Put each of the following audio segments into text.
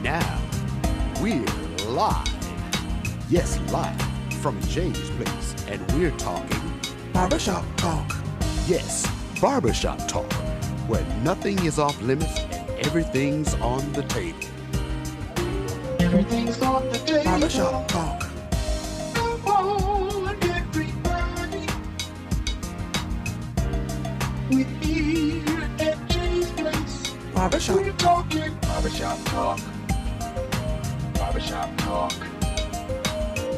now, we're live. Yes, live from James Place, and we're talking Barbershop Talk. Yes, Barbershop Talk, where nothing is off limits and everything's on the table. Everything's on the table. Barbershop Talk. Come on, everybody. We're here at James Place. Barbershop. We're talking Barbershop Talk. Barbershop Talk.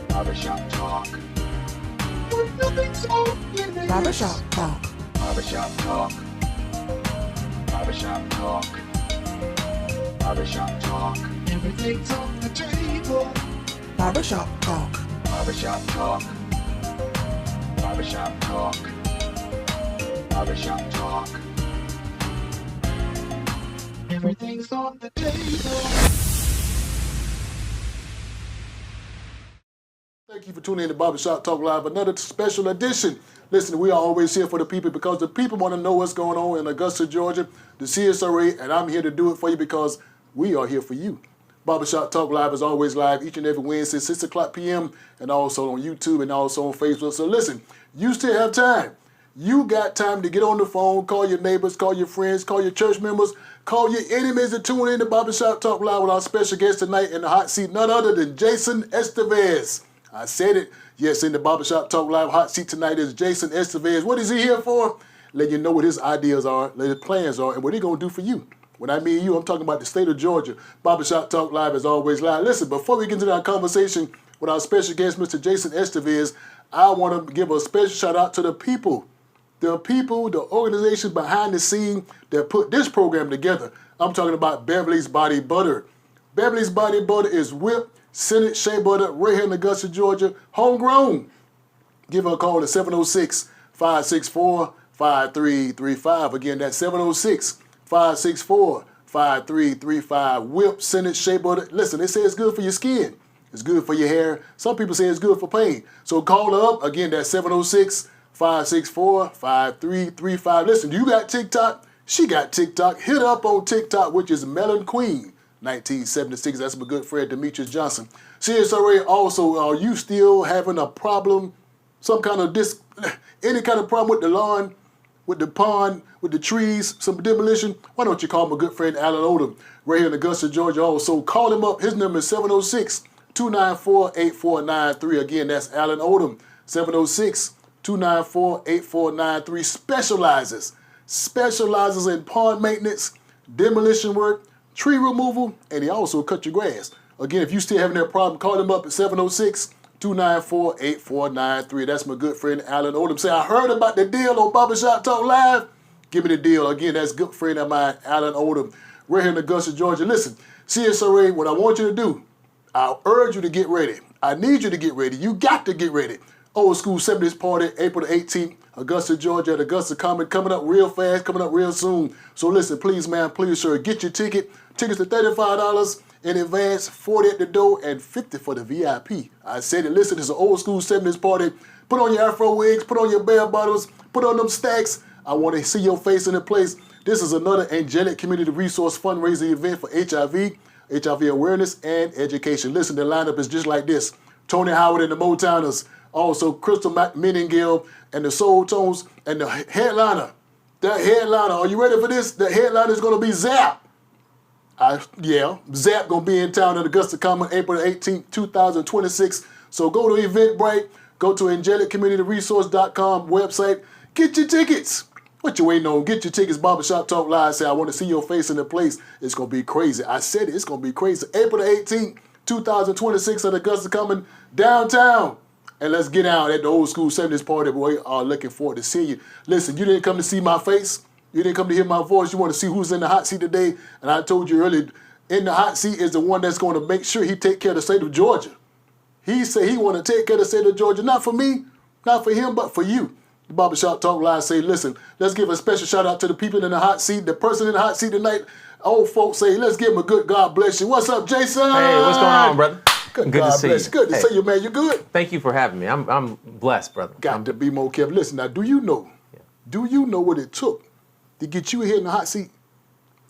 Barbershop Talk. Where nothing's off limits. Barbershop Talk. Barbershop Talk. Barbershop Talk. Barbershop Talk. Everything's on the table. Barbershop Talk. Barbershop Talk. Barbershop Talk. Barbershop Talk. Everything's on the table. Thank you for tuning in to Barbershop Talk Live, another special edition. Listen, we are always here for the people because the people want to know what's going on in Augusta, Georgia, the CSRA, and I'm here to do it for you because we are here for you. Barbershop Talk Live is always live each and every Wednesday, 6 o'clock p.m., and also on YouTube and also on Facebook. So listen, you still have time. You got time to get on the phone, call your neighbors, call your friends, call your church members, call your enemies to tune in to Barbershop Talk Live with our special guest tonight in the hot seat, none other than Jason Esteves. I said it. Yes, in the Barbershop Talk Live hot seat tonight is Jason Esteves. What is he here for? Let you know what his ideas are, what his plans are, and what he's going to do for you. When I mean you, I'm talking about the state of Georgia. Barbershop Talk Live is always live. Listen, before we get into our conversation with our special guest, Mr. Jason Esteves, I want to give a special shout out to the people, the organization behind the scene that put this program together. I'm talking about Beverly's Body Butter. Beverly's Body Butter is whipped, Senate shea butter right here in Augusta, Georgia, homegrown. Give her a call at 706-564-5335. Again, that's 706-564-5335. Whipped Senate shea butter. Listen, they say it's good for your skin. It's good for your hair. Some people say it's good for pain. So call her up. Again, that's 706-564-5335. Listen, you got TikTok? She got TikTok. Hit her up on TikTok, which is Melon Queen. 1976, that's my good friend Demetrius Johnson. CSRA also, are you still having a problem, some kind of any kind of problem with the lawn, with the pond, with the trees, some demolition? Why don't you call my good friend Alan Odom right here in Augusta, Georgia also. Call him up. His number is 706-294-8493. Again, that's Alan Odom, 706-294-8493. Specializes in pond maintenance, demolition work, tree removal, and he also cut your grass. Again, if you still having that problem, call him up at 706-294-8493. That's my good friend Alan Odom. Say, I heard about the deal on Barbershop Talk Live. Give me the deal. Again, that's good friend of mine, Alan Odom, right here in Augusta, Georgia. Listen, CSRA, what I want you to do, I urge you to get ready. I need you to get ready. You got to get ready. Old School 70s Party, April the 18th, Augusta, Georgia, at Augusta Common, coming up real fast, coming up real soon. So listen, please, man, please, sir, get your ticket. Tickets are $35 in advance, $40 at the door, and $50 for the VIP. I said it. Listen, it's an Old School 70s Party. Put on your afro wigs, put on your bear bottles, put on them stacks. I want to see your face in the place. This is another angelic community resource fundraising event for HIV awareness, and education. Listen, the lineup is just like this. Tony Howard and the Motowners, also Crystal Meningill and the Soul Tones, and the headliner. Are you ready for this? The headliner is going to be Zap. Zap going to be in town at Augusta Common April 18th, 2026. So go to Eventbrite, go to angeliccommunityresource.com website, get your tickets. What you waiting on? Get your tickets. Barbershop Talk Live. Say, I want to see your face in the place. It's going to be crazy. I said it. It's going to be crazy. April 18th, 2026 at Augusta Common downtown. And let's get out at the Old School 70s Party. We are looking forward to seeing you. Listen, you didn't come to see my face. You didn't come to hear my voice. You want to see who's in the hot seat today. And I told you earlier, in the hot seat is the one that's going to make sure he take care of the state of Georgia. He said he want to take care of the state of Georgia, not for me, not for him, but for you. The Barbershop Talk Live say, listen, let's give a special shout out to the people in the hot seat. The person in the hot seat tonight, old folks say, let's give him a good God bless you. What's up, Jason? Hey, what's going on, brother? Good to see you. Good to see you, man. You good? Thank you for having me. I'm blessed, brother. Got to be more careful. Listen, now, do you know what it took to get you here in the hot seat?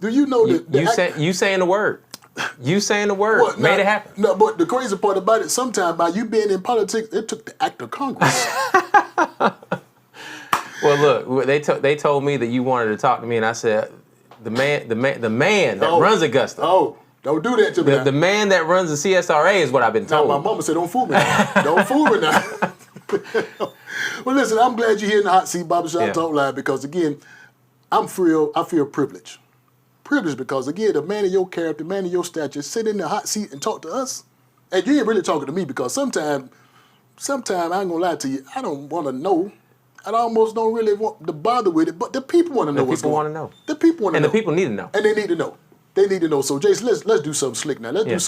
Do you know you saying the word? You saying the word made it happen. No, but the crazy part about it, sometimes by you being in politics, it took the act of Congress. Well, look, they told me that you wanted to talk to me, and I said, the man that runs Augusta. Oh, don't do that to me. The man that runs the CSRA is what I've been told. Now, my mama said, don't fool me now. Don't fool me now. Well, listen, I'm glad you're here in the Hot Seat Barbershop Talk Live because, again, I feel privileged. Privileged because, again, the man of your character, man of your stature, sit in the hot seat and talk to us. And you ain't really talking to me because sometimes I ain't gonna lie to you, I don't want to know. I almost don't really want to bother with it, but the people want to know what's going on. The people want to know. And the people need to know. And they need to know. They need to know. So, Jason, let's do something slick now. Let's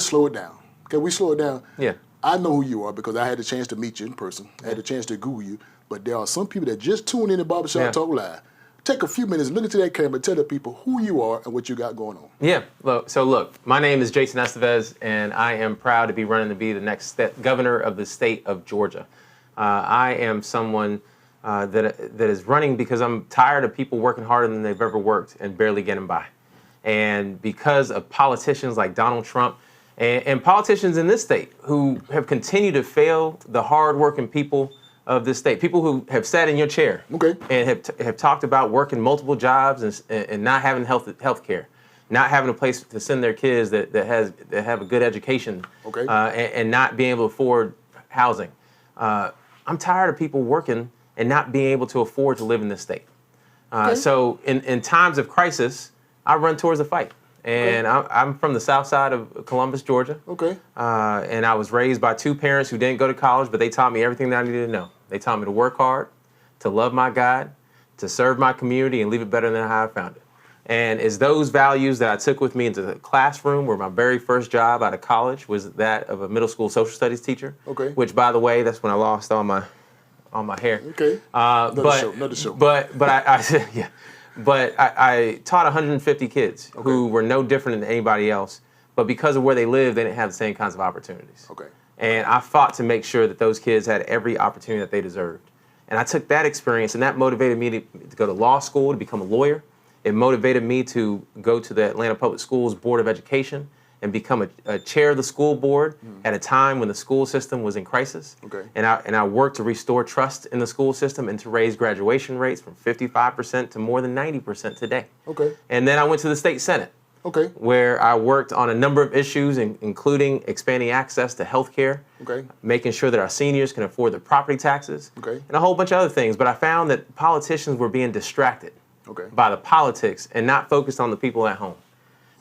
slow it down. Can we slow it down? Yeah. I know who you are because I had the chance to meet you in person. I had the chance to Google you. But there are some people that just tune in to Barbershop Talk Live. Take a few minutes, look into that camera, and tell the people who you are and what you got going on. Yeah. Look, my name is Jason Esteves, and I am proud to be running to be the next governor of the state of Georgia. I am someone that is running because I'm tired of people working harder than they've ever worked and barely getting by. And because of politicians like Donald Trump and politicians in this state who have continued to fail the hard-working people of this state, people who have sat in your chair and have talked about working multiple jobs and not having health care, not having a place to send their kids that have a good education, and not being able to afford housing. I'm tired of people working and not being able to afford to live in this state. So in times of crisis, I run towards the fight. And I'm from the south side of Columbus, Georgia. And I was raised by two parents who didn't go to college, but they taught me everything that I needed to know. They taught me to work hard, to love my God, to serve my community, and leave it better than how I found it. And it's those values that I took with me into the classroom, where my very first job out of college was that of a middle school social studies teacher. Which, by the way, that's when I lost all my hair. Another show. But I taught 150 kids who were no different than anybody else, but because of where they lived, they didn't have the same kinds of opportunities. And I fought to make sure that those kids had every opportunity that they deserved. And I took that experience, and that motivated me to go to law school, to become a lawyer. It motivated me to go to the Atlanta Public Schools Board of Education and become a chair of the school board at a time when the school system was in crisis. And I worked to restore trust in the school system and to raise graduation rates from 55% to more than 90% today. And then I went to the state senate, where I worked on a number of issues, including expanding access to health care, making sure that our seniors can afford their property taxes, and a whole bunch of other things. But I found that politicians were being distracted by the politics and not focused on the people at home.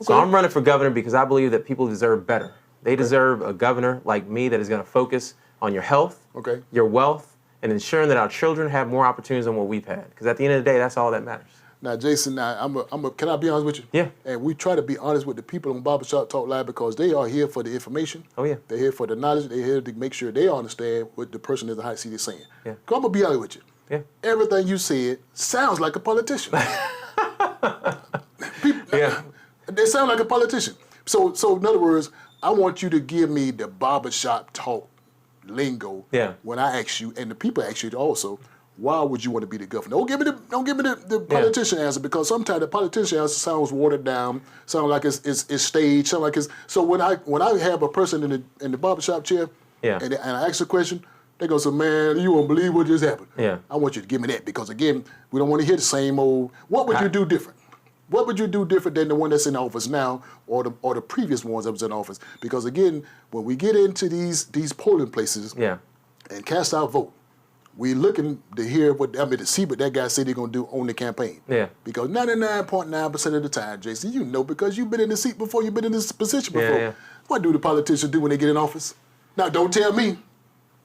So I'm running for governor because I believe that people deserve better. They deserve a governor like me that is going to focus on your health, your wealth, and ensuring that our children have more opportunities than what we've had. Because at the end of the day, that's all that matters. Now, Jason, can I be honest with you? Yeah. And we try to be honest with the people on Barbershop Talk Live because they are here for the information. They're here for the knowledge. They're here to make sure they understand what the person in the hot seat is saying. I'm going to be honest with you. Everything you said sounds like a politician. They sound like a politician. So in other words, I want you to give me the barbershop talk lingo when I ask you, and the people ask you also, why would you want to be the governor? Don't give me the politician answer, because sometimes the politician answer sounds watered down, sounds like it's staged, sounds like it's. So when I have a person in the barbershop chair and I ask a question, they go, so man, you won't believe what just happened. I want you to give me that, because again, we don't want to hear the same old. What would you do different? What would you do different than the one that's in office now, or the previous ones that was in office? Because again, when we get into these polling places and cast our vote, we looking to hear to see what that guy said they're gonna do on the campaign. Because 99.9% of the time, Jason, you know, because you've been in the seat before, you've been in this position before. What do the politicians do when they get in office? Now, don't tell me.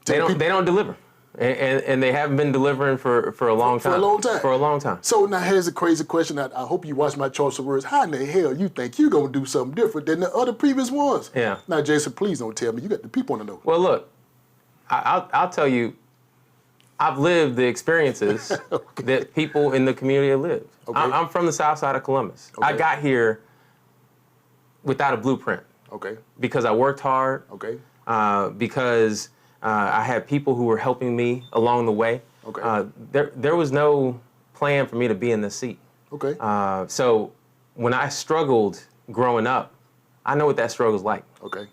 They don't deliver. And they haven't been delivering for a long time. For a long time. So now here's a crazy question. I hope you watch my choice of words. How in the hell you think you're going to do something different than the other previous ones? Now, Jason, please don't tell me. You got the people want to know. Well, look, I'll tell you, I've lived the experiences that people in the community have lived. I'm from the south side of Columbus. I got here without a blueprint. Because I worked hard. Because I had people who were helping me along the way. There was no plan for me to be in this seat. So when I struggled growing up, I know what that struggle's like. Okay.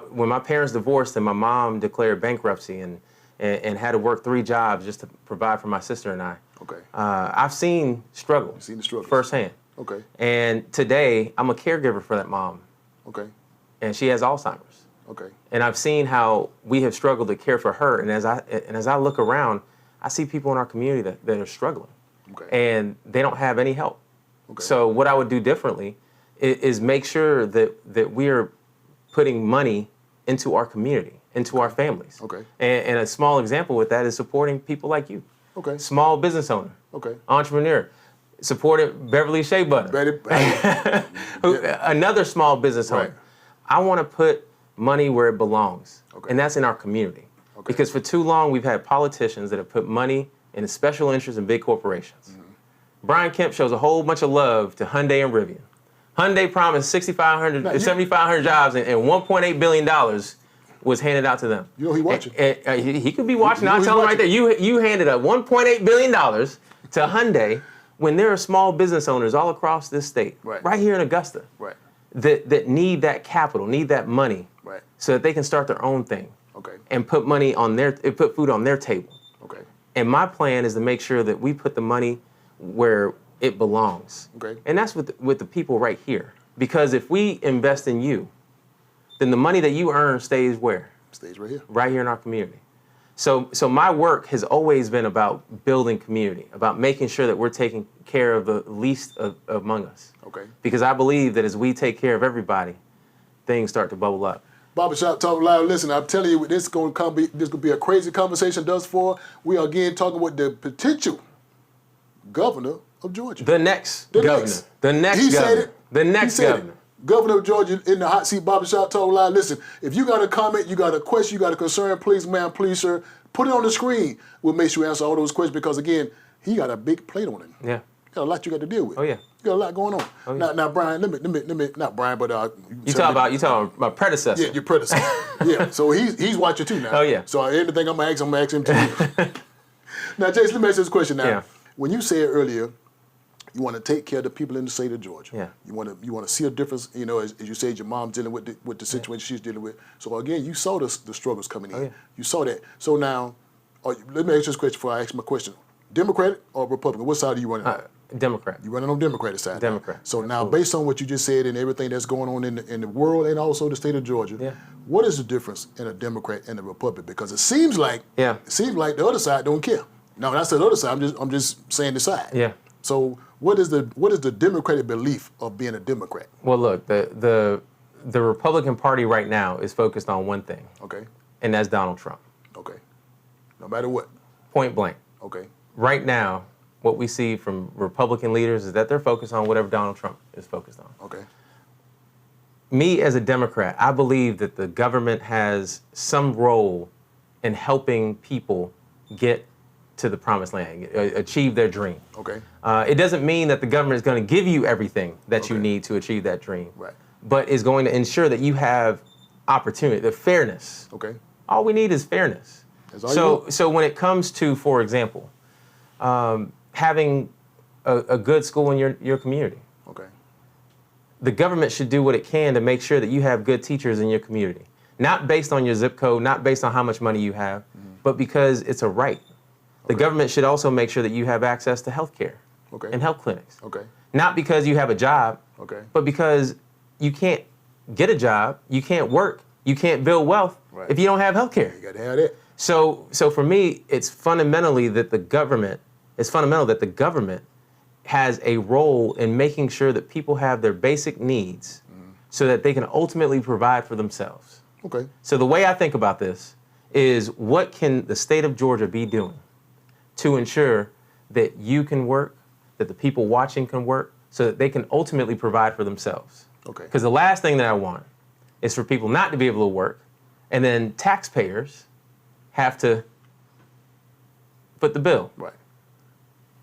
When my parents divorced and my mom declared bankruptcy and had to work 3 jobs just to provide for my sister and I. Okay. I've seen struggle. You've seen the struggle firsthand. Okay. And today I'm a caregiver for that mom. Okay. And she has Alzheimer's. Okay. And I've seen how we have struggled to care for her. And as I look around, I see people in our community that are struggling. Okay. And they don't have any help. Okay. So what I would do differently is make sure that we're putting money into our community, into our families. Okay. And a small example with that is supporting people like you. Okay. Small business owner. Okay. Entrepreneur. Supported Beverly Shea Butter. Another small business owner. Right. I want to put money where it belongs. Okay. And that's in our community. Okay. Because for too long, we've had politicians that have put money in special interests in big corporations. Mm-hmm. Brian Kemp shows a whole bunch of love to Hyundai and Rivian. Hyundai promised 7,500 jobs and $1.8 billion was handed out to them. You know he watching. He could be watching. I'll he's tell him right there. watching. You handed up $1.8 billion to Hyundai when there are small business owners all across this state, right here in Augusta, Right. that need that capital, need that money, Right. so that they can start their own thing Okay. and put put food on their table. Okay. And my plan is to make sure that we put the money where it belongs. Okay. And that's with the people right here. Because if we invest in you, then the money that you earn stays where? Stays right here. Right here in our community. So my work has always been about building community, about making sure that we're taking care of the least among us. Okay. Because I believe that as we take care of everybody, things start to bubble up. Barbershop Talk Live. Listen, I'm telling you, this is going to be a crazy conversation. Thus far, we are again talking with the potential governor of Georgia. The next governor. The next He governor. said it. The He next said governor. it. Governor of Georgia in the hot seat. Barbershop Talk Live. Listen, if you got a comment, you got a question, you got a concern, please, ma'am, please, sir, put it on the screen. We'll make sure we answer all those questions because again, he got a big plate on him. Yeah. Got a lot you got to deal with. Oh yeah. You got a lot going on. Oh, yeah. Now, Brian, let me, not Brian, but You talking about my predecessor. Yeah, your predecessor. Yeah, so he's watching too now. Oh, yeah. So anything I'm gonna ask him too. Now, Jason, let me ask you this question now. Yeah. When you said earlier, you want to take care of the people in the state of Georgia. Yeah. You want to see a difference. You know, as you said, your mom's dealing with the situation she's dealing with. So again, you saw the struggles coming in. Oh, yeah. You saw that. So now, let me ask you this question before I ask my question: Democrat or Republican? What side are you running on? Democrat. You're running on Democratic side. Democrat. So now, based on what you just said and everything that's going on in the world and also the state of Georgia, Yeah. what is the difference in a Democrat and a Republican? Because it seems like Yeah. the other side don't care. No, that's the other side. I'm just saying the side. Yeah. So what is the Democratic belief of being a Democrat? Well, look, the Republican Party right now is focused on one thing, Okay. and that's Donald Trump. Okay. No matter what. Point blank. Okay. Right now, what we see from Republican leaders is that they're focused on whatever Donald Trump is focused on. Okay. Me as a Democrat, I believe that the government has some role in helping people get to the promised land, achieve their dream. Okay. It doesn't mean that the government is going to give you everything that you Okay. need to achieve that dream, Right. but is going to ensure that you have opportunity, the fairness. Okay. All we need is fairness. That's all you want. So when it comes to, for example, having a good school in your community, Okay. the government should do what it can to make sure that you have good teachers in your community. Not based on your zip code, not based on how much money you have, but because it's a right. The government should also make sure that you have access to health care Okay. and health clinics. Okay. Not because you have a job, Okay. but because you can't get a job, you can't work, you can't build wealth Right. if you don't have health care. You got to have that. So for me, it's fundamental that the government has a role in making sure that people have their basic needs so that they can ultimately provide for themselves. Okay. So the way I think about this is, what can the state of Georgia be doing to ensure that you can work, that the people watching can work, so that they can ultimately provide for themselves? Okay. Because the last thing that I want is for people not to be able to work, and then taxpayers have to foot the bill. Right.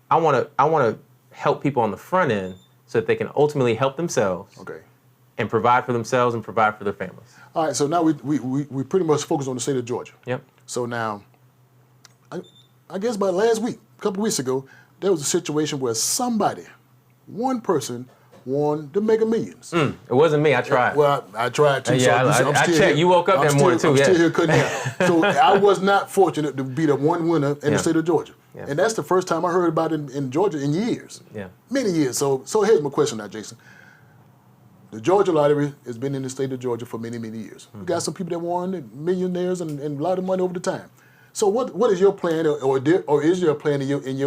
I want to help people on the front end so that they can ultimately help themselves Okay. and provide for themselves and provide for their families. All right. So now we pretty much focus on the state of Georgia. Yep. So now, I guess by last week, a couple of weeks ago, there was a situation where one person won the Mega Millions. It wasn't me. I tried. Well, I tried too. Yeah, so I checked. You woke up that morning too. I'm Yeah. still here cutting hair. So I was not fortunate to be the one winner in the state of Georgia. Yeah. And that's the first time I heard about it in Georgia in years. Yeah. Many years. So here's my question now, Jason. The Georgia lottery has been in the state of Georgia for many, many years. We got some people that won, millionaires and a lot of money over the time. So what is your plan, or is there a plan in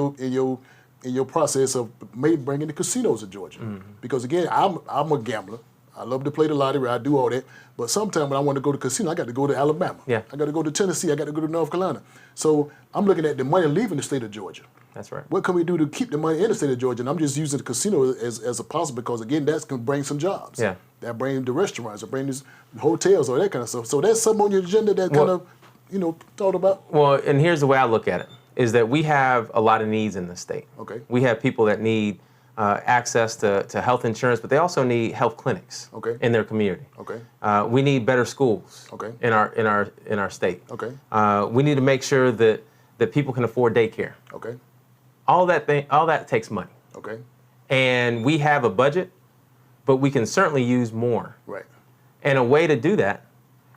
your process of maybe bringing the casinos to Georgia? Because again, I'm a gambler. I love to play the lottery. I do all that. But sometimes when I want to go to casino, I got to go to Alabama. Yeah. I got to go to Tennessee. I got to go to North Carolina. So I'm looking at the money leaving the state of Georgia. That's right. What can we do to keep the money in the state of Georgia? And I'm just using the casino as a possible because, again, that's going to bring some jobs. Yeah. That bring the restaurants, that bring these hotels, or that kind of stuff. So that's something on your agenda that kind of, thought about? Well, and here's the way I look at it, is that we have a lot of needs in the state. Okay. We have people that need access to health insurance, but they also need health clinics in their community. Okay. We need better schools Okay. in our state. Okay. We need to make sure that people can afford daycare. Okay. All that takes money. Okay. And we have a budget, but we can certainly use more. Right. And a way to do that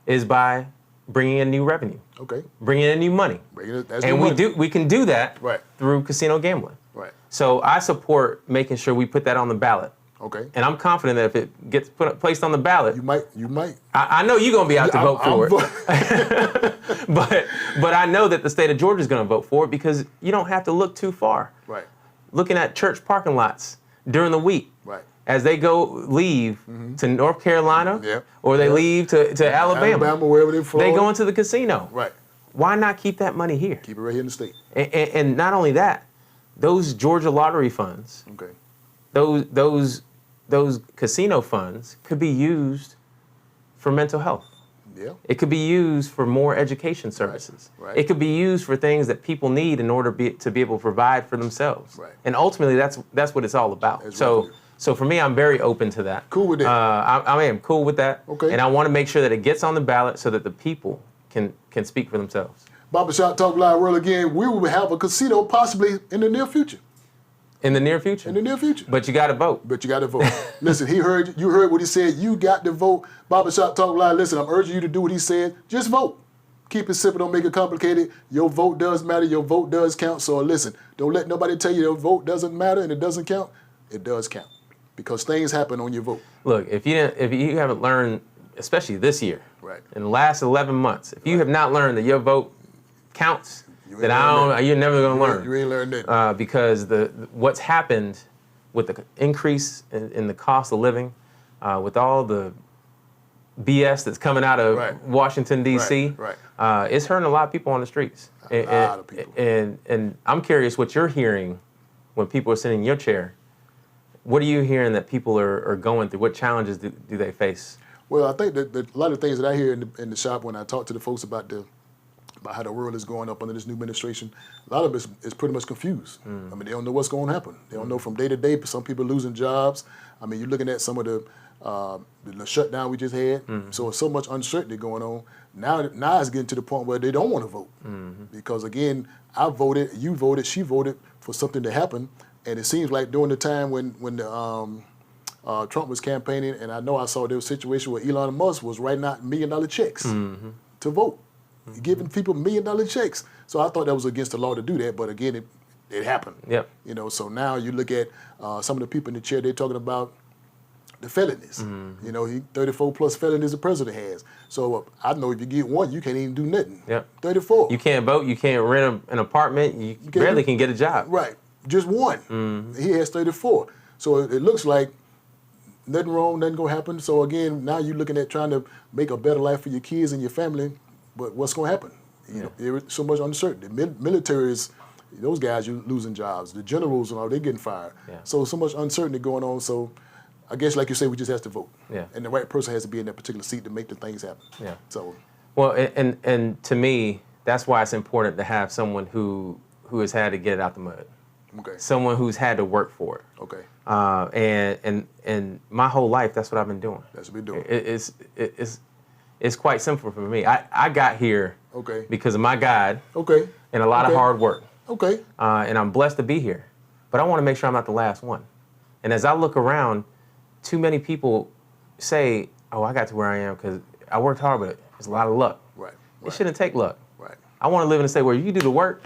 is by bringing in new revenue, Okay. bringing in new money. And We can do that Right. through casino gambling. Right. So I support making sure we put that on the ballot. Okay. And I'm confident that if it gets placed on the ballot, You might. I know you're going to be out to vote for it. But I know that the state of Georgia is going to vote for it because you don't have to look too far. Right. Looking at church parking lots during the week. Right. As they leave to North Carolina, Yeah. or they Yeah. leave to Alabama, wherever they they go into the casino. Right. Why not keep that money here? Keep it right here in the state. And not only that, those Georgia lottery funds, Okay. those casino funds could be used for mental health. Yeah. It could be used for more education services. Right. It could be used for things that people need in order to be able to provide for themselves. Right. And ultimately, that's what it's all about. That's So. right. So for me, I'm very open to that. Cool with that. I am cool with that. Okay. And I want to make sure that it gets on the ballot so that the people can speak for themselves. Barbershop Talk Live World again. We will have a casino possibly in the near future. In the near future. In the near future. But you got to vote. But you got to vote. Listen, you heard what he said. You got to vote. Barbershop Talk Live. Listen, I'm urging you to do what he said. Just vote. Keep it simple. Don't make it complicated. Your vote does matter. Your vote does count. So listen, don't let nobody tell you your vote doesn't matter and it doesn't count. It does count. Because things happen on your vote. Look, if you haven't learned, especially this year, Right. in the last 11 months, if you have not learned that your vote counts, you're never going to learn. You ain't learned that. Because what's happened with the increase in the cost of living, with all the BS that's coming out of Right. Washington, D.C., Right. It's hurting a lot of people on the streets. A lot of people. And I'm curious what you're hearing when people are sitting in your chair. What are you hearing that people are going through? What challenges do they face? Well, I think that a lot of things that I hear in the shop when I talk to the folks about how the world is going up under this new administration, a lot of it is pretty much confused. I mean, they don't know what's going to happen. They don't know from day to day. Some people are losing jobs. I mean, you're looking at some of the shutdown we just had. So it's so much uncertainty going on. Now it's getting to the point where they don't want to vote. Because, again, I voted, you voted, she voted for something to happen. And it seems like during the time when Trump was campaigning, and I know I saw there was a situation where Elon Musk was writing out $1 million checks to vote, giving people $1 million checks. So I thought that was against the law to do that, but again, it happened. Yep. So now you look at some of the people in the chair, they're talking about the felonies. 34 plus felonies the president has. So I know if you get one, you can't even do nothing. Yep. 34. You can't vote. You can't rent an apartment. You barely can get a job. Right. Just one. He has 34. So it looks like nothing wrong, nothing going to happen. So again, now you're looking at trying to make a better life for your kids and your family, but what's going to happen? There's so much uncertainty. Military is, those guys, you're losing jobs. The generals, they're getting fired. Yeah. So much uncertainty going on. So I guess, like you say, we just have to vote. Yeah. And the right person has to be in that particular seat to make the things happen. Yeah. So. Well, and to me, that's why it's important to have someone who has had to get it out the mud. Okay. Someone who's had to work for it. Okay. And my whole life, that's what I've been doing. That's what we're doing. It's quite simple for me. I got here Okay. because of my God Okay. and a lot of hard work. Okay. And I'm blessed to be here. But I want to make sure I'm not the last one. And as I look around, too many people say, "Oh, I got to where I am because I worked hard, but it's a lot of luck." Right. It shouldn't take luck. Right. I want to live in a state where you do the work,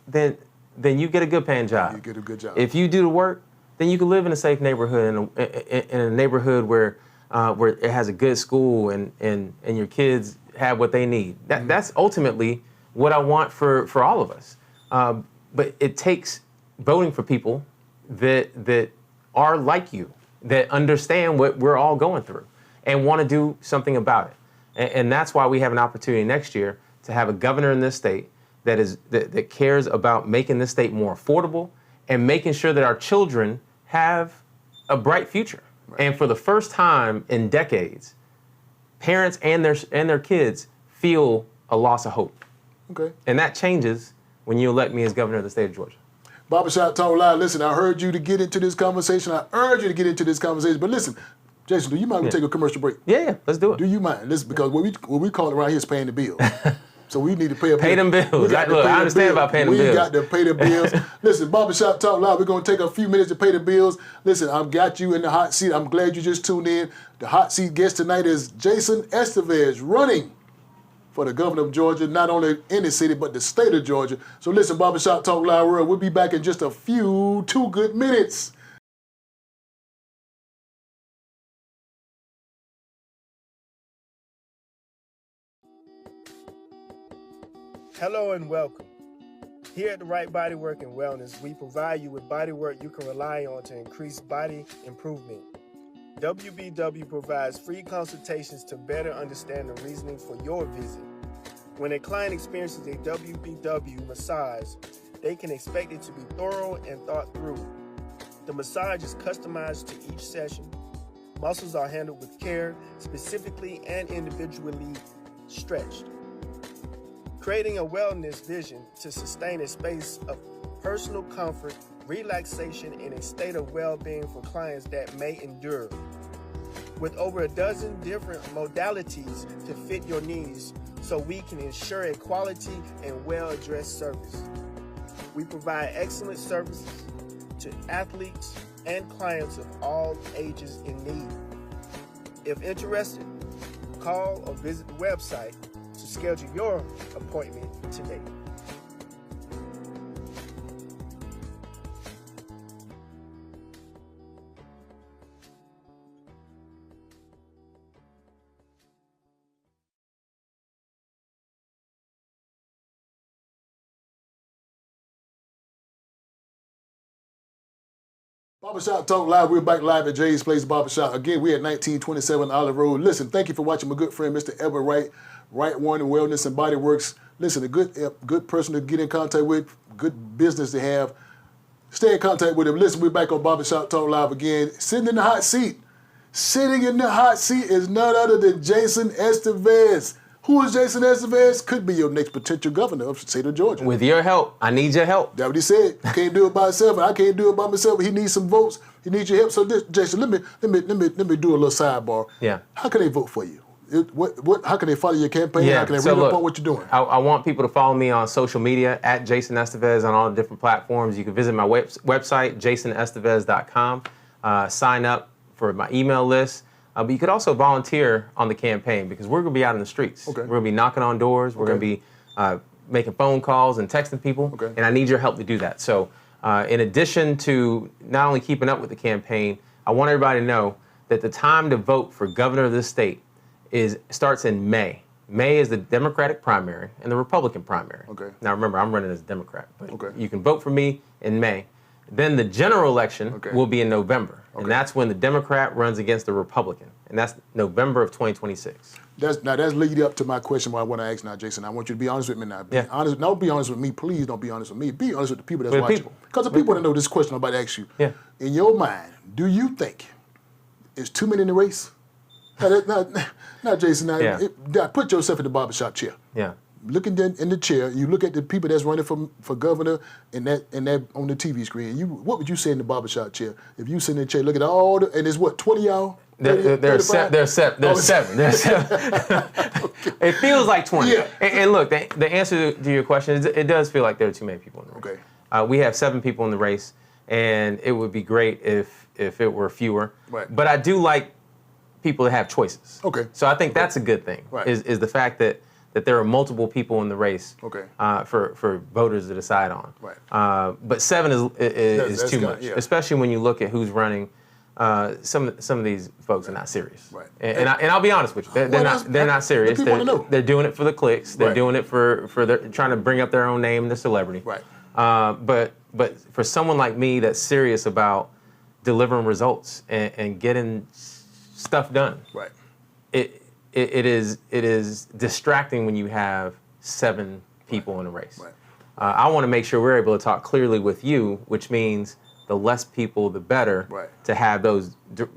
then you get a good paying job. You get a good job. If you do the work, then you can live in a safe neighborhood, in a neighborhood where it has a good school and your kids have what they need. That's ultimately what I want for all of us. But it takes voting for people that are like you, that understand what we're all going through and want to do something about it. And that's why we have an opportunity next year to have a governor in this state that cares about making this state more affordable and making sure that our children have a bright future. Right. And for the first time in decades, parents and their kids feel a loss of hope. Okay. And that changes when you elect me as governor of the state of Georgia. Barbershop Talk Live. Listen, I heard you to get into this conversation. I urge you to get into this conversation. But listen, Jason, do you mind we take a commercial break? Yeah, let's do it. Do you mind? Listen, because what we call it around here is paying the bills. So we need to pay a bill. Pay them bills. I understand about paying the bills. We got to pay the bills. Listen, Barbershop Talk Live, we're going to take a few minutes to pay the bills. Listen, I've got you in the hot seat. I'm glad you just tuned in. The hot seat guest tonight is Jason Esteves, running for the governor of Georgia, not only in the city, but the state of Georgia. So listen, Barbershop Talk Live World, we'll be back in just a few 2 good minutes. Hello and welcome. Here at the Right Body Work and Wellness, we provide you with body work you can rely on to increase body improvement. WBW provides free consultations to better understand the reasoning for your visit. When a client experiences a WBW massage, they can expect it to be thorough and thought through. The massage is customized to each session. Muscles are handled with care, specifically and individually stretched. Creating a wellness vision to sustain a space of personal comfort, relaxation, and a state of well-being for clients that may endure. With over a dozen different modalities to fit your needs, so we can ensure a quality and well-addressed service. We provide excellent services to athletes and clients of all ages in need. If interested, call or visit the website to schedule your appointment today. Barbershop Talk Live. We're back live at Jay's Place Barbershop. Again, we're at 1927 Olive Road. Listen, thank you for watching my good friend, Mr. Ever Right, Right One Wellness and Body Works. Listen, a good person to get in contact with, good business to have. Stay in contact with him. Listen, we're back on Barbershop Talk Live again. Sitting in the hot seat. Sitting in the hot seat is none other than Jason Esteves. Who is Jason Esteves? Could be your next potential governor of the state of Georgia. With your help, I need your help. That's what he said. He can't do it by himself, and I can't do it by myself. He needs some votes. He needs your help. So, Jason, let me do a little sidebar. Yeah. How can they vote for you? How can they follow your campaign? Yeah. How can they read up on what you're doing? I want people to follow me on social media at Jason Esteves on all the different platforms. You can visit my website, jasonesteves.com. Sign up for my email list. But you could also volunteer on the campaign because we're going to be out in the streets. Okay. We're going to be knocking on doors. We're going to be making phone calls and texting people. Okay. And I need your help to do that. So in addition to not only keeping up with the campaign, I want everybody to know that the time to vote for governor of this state starts in May. May is the Democratic primary and the Republican primary. Okay. Now remember, I'm running as a Democrat, but you can vote for me in May. Then the general election will be in November, and that's when the Democrat runs against the Republican, and that's November of 2026. That's leading up to my question. What I want to ask now, Jason. I want you to be honest with me now. Honest. Don't be honest with me. Please don't be honest with me. Be honest with the people that's watching. Because the people want to know this question I'm about to ask you. Yeah. In your mind, do you think there's too many in the race? Now, Jason, now put yourself in the barbershop chair. Yeah. Looking in the chair, you look at the people that's running for governor and that on the TV screen. What would you say in the barbershop chair? If you sit in the chair, look at all and there's what, 20 y'all? There's seven. It feels like 20. Yeah. And look, the answer to your question is it does feel like there are too many people in the race. Okay. We have 7 people in the race, and it would be great if if it were fewer. Right. But I do like people to have choices. Okay. So I think that's a good thing. Right. Is the fact that there are multiple people in the race. Okay. For voters to decide on. Right. But 7 is That's too kinda- much, yeah. especially when you look at who's running. Some of these folks are not serious. Right. And I'll be honest with you, they're not serious. the people wanna know. They're doing it for the clicks. They're Right. doing it for trying to bring up their own name and their celebrity. Right. But for someone like me that's serious about delivering results and getting stuff done, Right. it is distracting when you have 7 people in a race. Right. I want to make sure we're able to talk clearly with you, which means the less people, the better, Right. to have those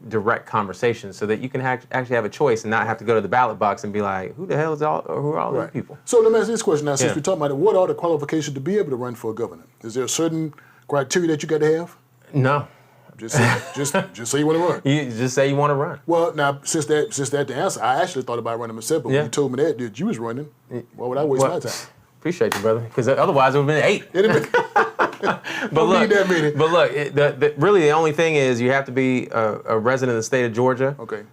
direct conversations so that you can actually have a choice and not have to go to the ballot box and be like, who the hell is who are all these people? So let me ask you this question now. Since Yeah. we're talking about it, what are the qualifications to be able to run for a governor? Is there a certain criteria that you got to have? No. Just say you want to run. You just say you want to run. Well, now since that's the answer, I actually thought about running myself. But when Yeah. you told me that you was running, why would I waste my time? Appreciate you, brother, because otherwise it would have been 8. But Don't need that many. But look, really the only thing is you have to be a resident of the state of Georgia. Okay.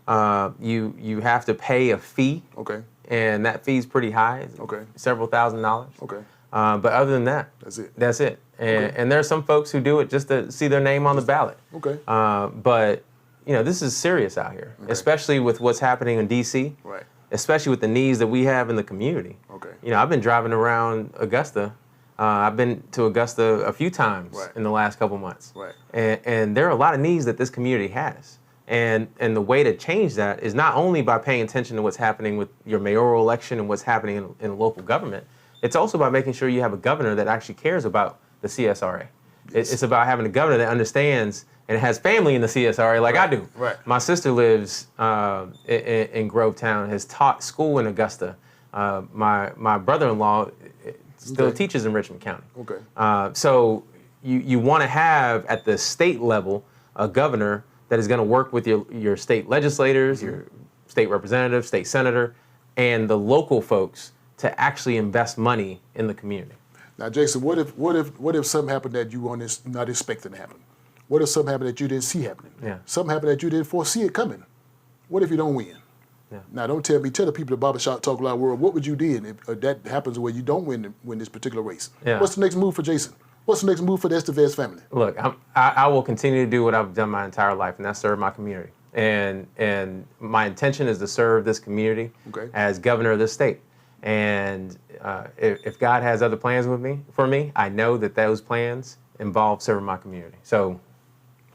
You have to pay a fee, Okay. and that fee's pretty high. It's Okay. Several $1,000s. Okay. But other than that, That's it. That's it. And there are some folks who do it just to see their name on the ballot. Okay. But this is serious out here, especially with what's happening in D.C. Right. Especially with the needs that we have in the community. Okay. I've been driving around Augusta. I've been to Augusta a few times Right. in the last couple months. Right. And there are a lot of needs that this community has. And the way to change that is not only by paying attention to what's happening with your mayoral election and what's happening in local government, it's also by making sure you have a governor that actually cares about the CSRA. It's about having a governor that understands and has family in the CSRA like I do. Right. My sister lives in Grovetown, has taught school in Augusta. My brother-in-law still teaches in Richmond County. Okay. So you want to have at the state level a governor that is going to work with your state legislators, your state representative, state senator, and the local folks to actually invest money in the community. Now, Jason, what if something happened that you weren't not expecting to happen? What if something happened that you didn't see happening? Yeah. Something happened that you didn't foresee it coming. What if you don't win? Yeah. Now, don't tell me. Tell the people at Barbershop Talk Loud World, what would you do if that happens where you don't win this particular race? Yeah. What's the next move for Jason? What's the next move for the Esteves family? Look, I will continue to do what I've done my entire life, and that's serve my community. And my intention is to serve this community as governor of this state. And if God has other plans for me, I know that those plans involve serving my community. So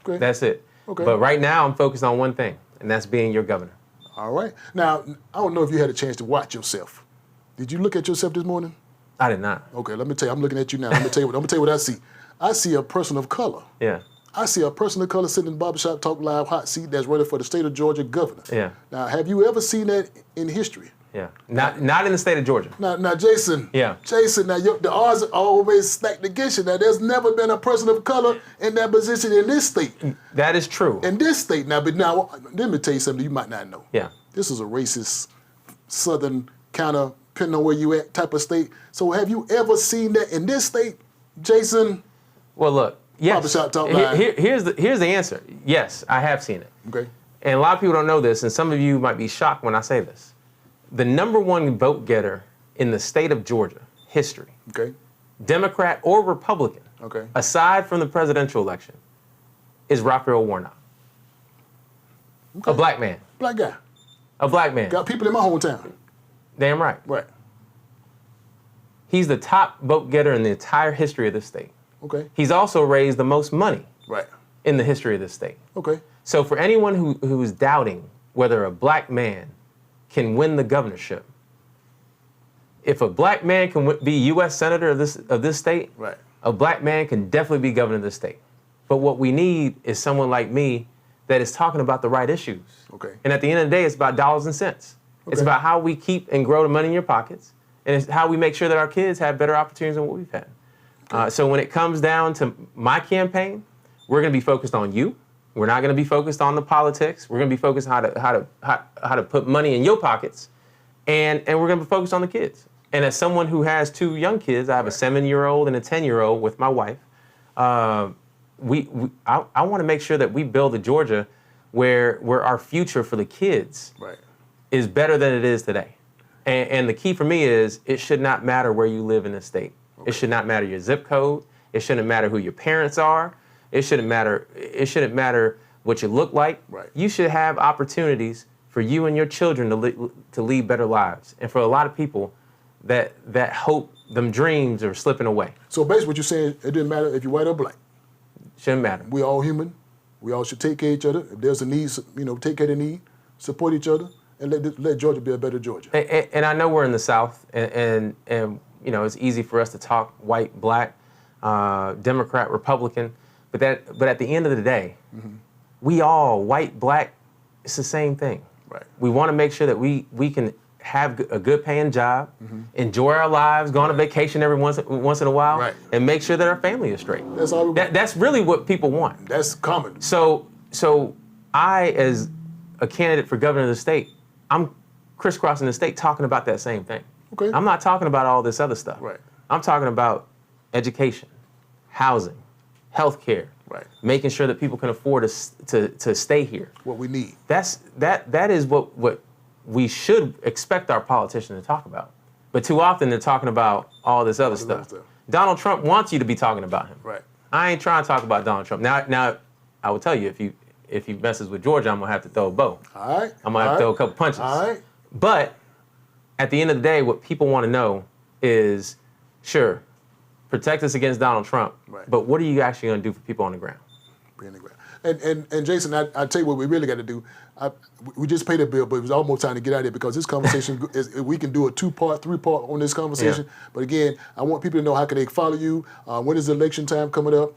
that's it. Okay. But right now, I'm focused on one thing, and that's being your governor. All right. Now, I don't know if you had a chance to watch yourself. Did you look at yourself this morning? I did not. Okay, let me tell you. I'm looking at you now. I'm gonna tell you what I see. I see a person of color. Yeah. I see a person of color sitting in the Barbershop Talk Live hot seat that's running for the state of Georgia governor. Yeah. Now, have you ever seen that in history? Yeah. Not in the state of Georgia. Now, Jason. Yeah. Jason, now the odds are always stacked against you. Now, there's never been a person of color in that position in this state. That is true. In this state. Now, let me tell you something you might not know. Yeah. This is a racist, southern kind of, depending on where you at, type of state. So have you ever seen that in this state, Jason? Well, look. Yes. Barbershop Talk Live. Here's the answer. Yes, I have seen it. Okay. And a lot of people don't know this, and some of you might be shocked when I say this. The #1 vote getter in the state of Georgia, history, Okay. Democrat or Republican, Okay. aside from the presidential election, is Raphael Warnock. Okay. A black man. Black guy. A black man. Got people in my hometown. Damn right. Right. He's the top vote getter in the entire history of this state. Okay. He's also raised the most money Right. in the history of this state. Okay. So for anyone who is doubting whether a black man can win the governorship, if a black man can be U.S. Senator of this state, Right. a black man can definitely be governor of this state. But what we need is someone like me that is talking about the right issues. Okay. And at the end of the day, it's about dollars and cents. It's Okay. about how we keep and grow the money in your pockets, and it's how we make sure that our kids have better opportunities than what we've had. So when it comes down to my campaign, we're going to be focused on you. We're not going to be focused on the politics. We're going to be focused on how to put money in your pockets, and we're going to be focused on the kids. And as someone who has 2 young kids, I have a 7-year-old and a 10-year-old with my wife. I want to make sure that we build a Georgia where our future for the kids is better than it is today. And the key for me is it should not matter where you live in the state. Okay. It should not matter your zip code. It shouldn't matter who your parents are. It shouldn't matter what you look like. Right. You should have opportunities for you and your children to lead better lives. And for a lot of people, that hope, them dreams are slipping away. So basically what you're saying, it didn't matter if you're white or black. Shouldn't matter. We're all human. We all should take care of each other. If there's a need, take care of the need, support each other, and let Georgia be a better Georgia. And I know we're in the South, and it's easy for us to talk white, black, Democrat, Republican, but at the end of the day, we all, white, black, it's the same thing. Right. We want to make sure that we can have a good paying job, enjoy our lives, go on a vacation every once in a while, and make sure that our family is straight. That's all we want. That's really what people want. That's common. So I, as a candidate for governor of the state, I'm crisscrossing the state talking about that same thing. Okay. I'm not talking about all this other stuff. Right. I'm talking about education, housing, healthcare, making sure that people can afford to stay here. What we need. That is what we should expect our politicians to talk about. But too often they're talking about all this other stuff. Donald Trump wants you to be talking about him. Right. I ain't trying to talk about Donald Trump. Now I will tell you, if he messes with Georgia, I'm gonna have to throw a bow. All right. I'm gonna have to throw a couple punches. All right. But at the end of the day, what people want to know is, sure, protect us against Donald Trump, but what are you actually gonna do for people on the ground? Be on the ground. And Jason, I tell you what we really got to do. We just paid a bill, but it was almost time to get out of here because this conversation, we can do a 2-part, 3-part on this conversation. Yeah. But again, I want people to know how can they follow you. When is the election time coming up?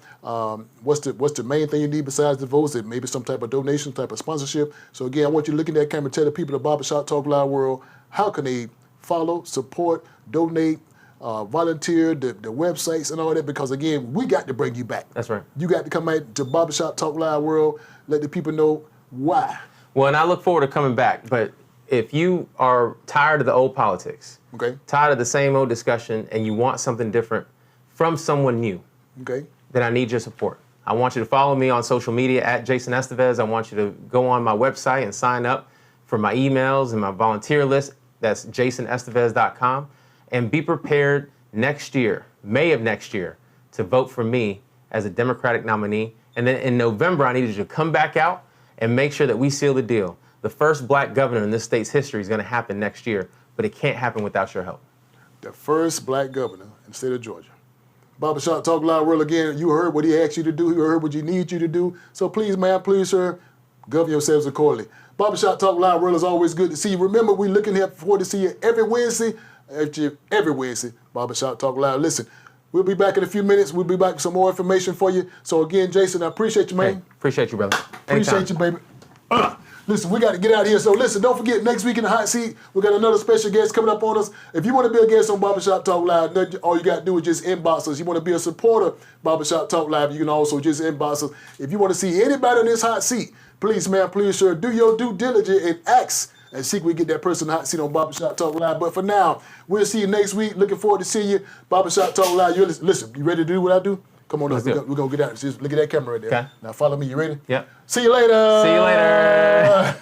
What's the main thing you need besides the votes? Maybe some type of donation, type of sponsorship. So again, I want you to look in that camera and tell the people of Barbershop Talk Live World, how can they follow, support, donate, volunteer, the websites and all that, because again, we got to bring you back. That's right. You got to come out to Barbershop Talk Live World, let the people know why. Well, and I look forward to coming back, but if you are tired of the old politics, tired of the same old discussion, and you want something different from someone new, then I need your support. I want you to follow me on social media at Jason Esteves. I want you to go on my website and sign up for my emails and my volunteer list. That's jasonesteves.com. And be prepared next year, May of next year, to vote for me as a Democratic nominee. And then in November, I need you to come back out and make sure that we seal the deal. The first black governor in this state's history is going to happen next year, but it can't happen without your help. The first black governor in the state of Georgia. Barbershop Talk Live World, again, you heard what he asked you to do. You heard what you need you to do. So please, ma'am, please, sir, govern yourselves accordingly. Barbershop Talk Live World is always good to see you. Remember, we're looking here forward to see you every Wednesday. Every Wednesday, Barbershop Talk Live. Listen, we'll be back in a few minutes. We'll be back with some more information for you. So again, Jason, I appreciate you, man. Hey, appreciate you, brother. Appreciate you, baby. Listen, we got to get out of here. So listen, don't forget, next week in the hot seat, we got another special guest coming up on us. If you want to be a guest on Barbershop Talk Live, all you got to do is just inbox us. You want to be a supporter of Barbershop Talk Live, you can also just inbox us. If you want to see anybody in this hot seat, please, man, please, sir, do your due diligence and ask and see if we get that person in the hot seat on Barbershop Talk Live. But for now, we'll see you next week. Looking forward to seeing you. Barbershop Talk Live. Listen, you ready to do what I do? Come on up. We're going to get out. Just look at that camera right there. Okay. Now follow me. You ready? Yep. See you later. See you later.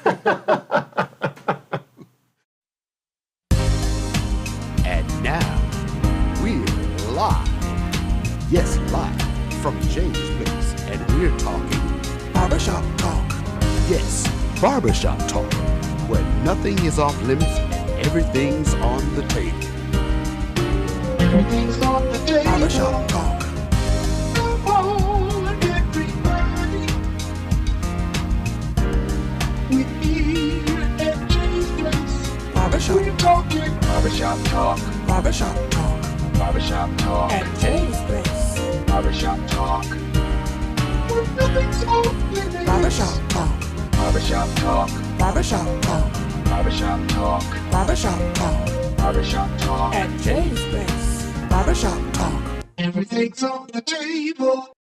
And now, we're live. Yes, live from James Place. And we're talking Barbershop Talk. Yes, Barbershop Talk, where nothing is off limits and everything's on the table. Everything's on the table. Barbershop Talk. Come on, everybody. We're here at James Place. Barbershop. We're talking Barbershop Talk. Barbershop Talk. Barbershop Talk. At James Place. Barbershop Talk. Where nothing's off limits. Barbershop Talk. Barbershop Talk. Barbershop Talk. Barbershop Talk. Barbershop Talk. Barbershop Talk. At James Place. Barbershop Talk. Everything's on the table.